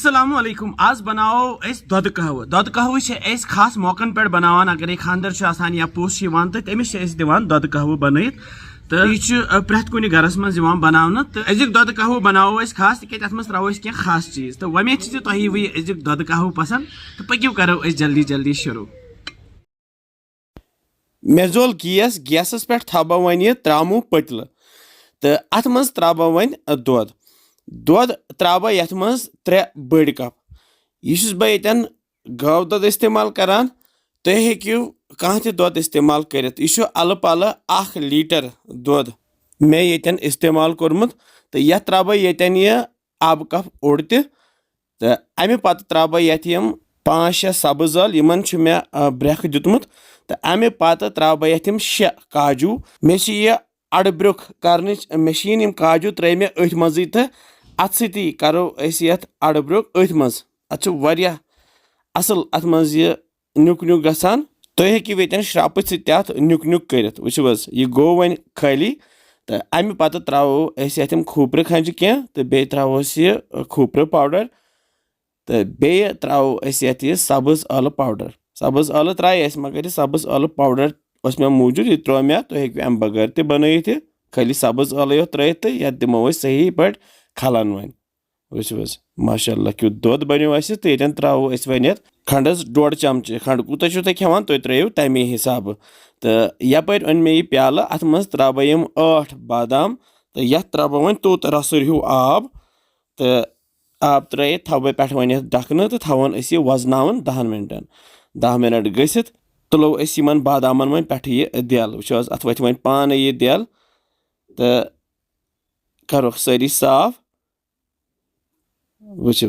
Assalamualaikum. आज बनाओ अस दुध कहवा दुध कहवा छे अस खास मौकन पे बनावान अगर खानदर छ आसान या पोस यवान त तमिस छे अस दिवान दुध कहवा बनायित तो यह प्रत कुछ गरस मज बनाना तो अजुक दुध कहवा बनाओ अस खास तिक तथ मज त्रो क्या खास चीज तो वमे तुह वही अजुक दुध कहवा पसंद तो पक्यू करो अस जल्दी जल्दी शुरू मे जोल गैसस पे थबा वन यह त्रामू पतल तो अत मज त्राबा वन दुध दुध त्राबा यथ मज 3 बड़ कप यह बह यन गव दुध इस्तेमाल करान तुम हेक्यू कह दुध इस्तेमाल कर यह अल पल 1 लीटर दुध मे यन इस्तेमाल कोर्मुत तो यह त्राबा यन यह आब कप ओड़ तो अमे पत त्राबा यथ यम 5-6 सब्ज ٲल यमन मे ब्रेख दितमुत तो अमे पत त्राबा यथ यम 6 काजू मे यह अड़ ब्रुख कर मशीन यम काजू त्रे मे अथ मज तो अत सी करो यथ अड़ ब्रुख अथ मज अत असल अत मज यह नुक नुक गसान तुम हेक्यू ये श्राप सत नुक नुक कर वुच यह गो वन खाली तो अमे पत त्रो यथ खोपर खंज कह तो बे त्रोस यह खोपर पाउडर तो बे त्रो यथ यह सब्ज ٲलہٕ पाउडर सब्ज ٲलہٕ त्राय मगर सब्ज ٲलہٕ पाउडर मे मौजूद यह त्रो मे तुम हेक्यू अमे बगैर ते बनयित खाली सब्ज ٲलہٕ योत त्रित तो यह दिमो सही पे खलन वन वुच माशाअल्लाह क्यों दुध बनो तो ये त्रो वन खंडस 1.5 चमचे खंड कूत तुम खेवान तुम त्रो तमे हिसाब तो यपर अन मे यह प्याल अत मज त्राबा यम 8 बादाम तो यह त्राबा वन तोत रसुर हूँ आब तो आब त्रित थव पे वन ढकन तो थवान यह वजन 10 मिनट गसित तुलो इन बादामन वन पे यह दिल वुच अत वथ वन पान यह दिल तो करो सारी साफ वुच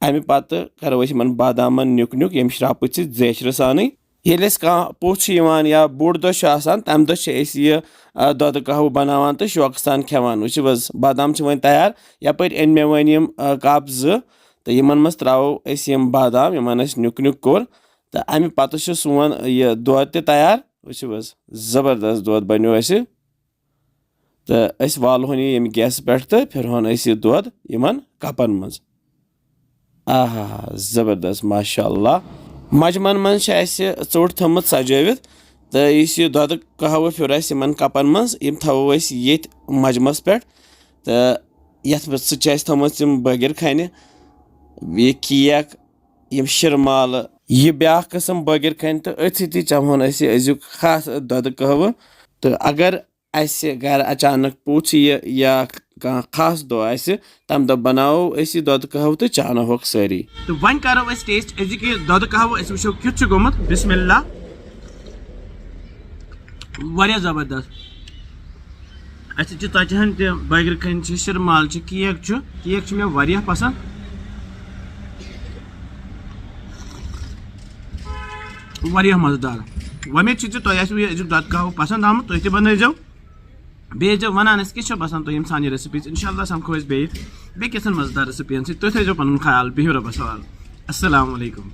अमे पत करो इन बादामन नुक नुक यम श्राप जेचर सान ये कह पोस या बोड़ दह तम दह दुध कहवा बनावान तो शौक सान खेवान वुच बादाम वन तैयार यपर अन मे वन यम कप 2 तो यमन मज त्रो यम बादाम यमन नुक नुक कोर तो अमे पत सोन यह दुध तैयार वुच जबरदस्त दुध बनो तो वालोन यम गैस पे तो फिरहन यह दुध यमन कपन मज आहा जबरदस्त माशाअल्लाह मजमन मज चोट थमुत सजवित तो यह दुध कहवा फिर यमन कपन मज यम थवो ये मजमस पे तो यथ थमुत बगर खन यह केक यम शिरमाल यह ब्या कस्म बगर खन तो अथी चमहन अजुक खास दुध कहवा तो अगर घर अचानक पोछ या खास दो तम दो बनाओ दुध कहवा तो चानो होक सारी तो वन करो टेस्ट अजुक दुध कहवा वो क्युत गोमुत बिस्मिल्लाह वारिया जबरदस्त तचहन त बगर खन शिरमाल केक मे वारिया पसंद वारिया मजेदार वमे अजुक दुध कहवा पसंद आमुत तुम ते बनइजो बे वनान क्या बसान तुम सान रेसिपीज इंशाल्लाह समखो बे किसन मजेदार रेसिपीन तुम थो पन ख्याल बिहू रबस हवाल अस्सलाम वालेकुम।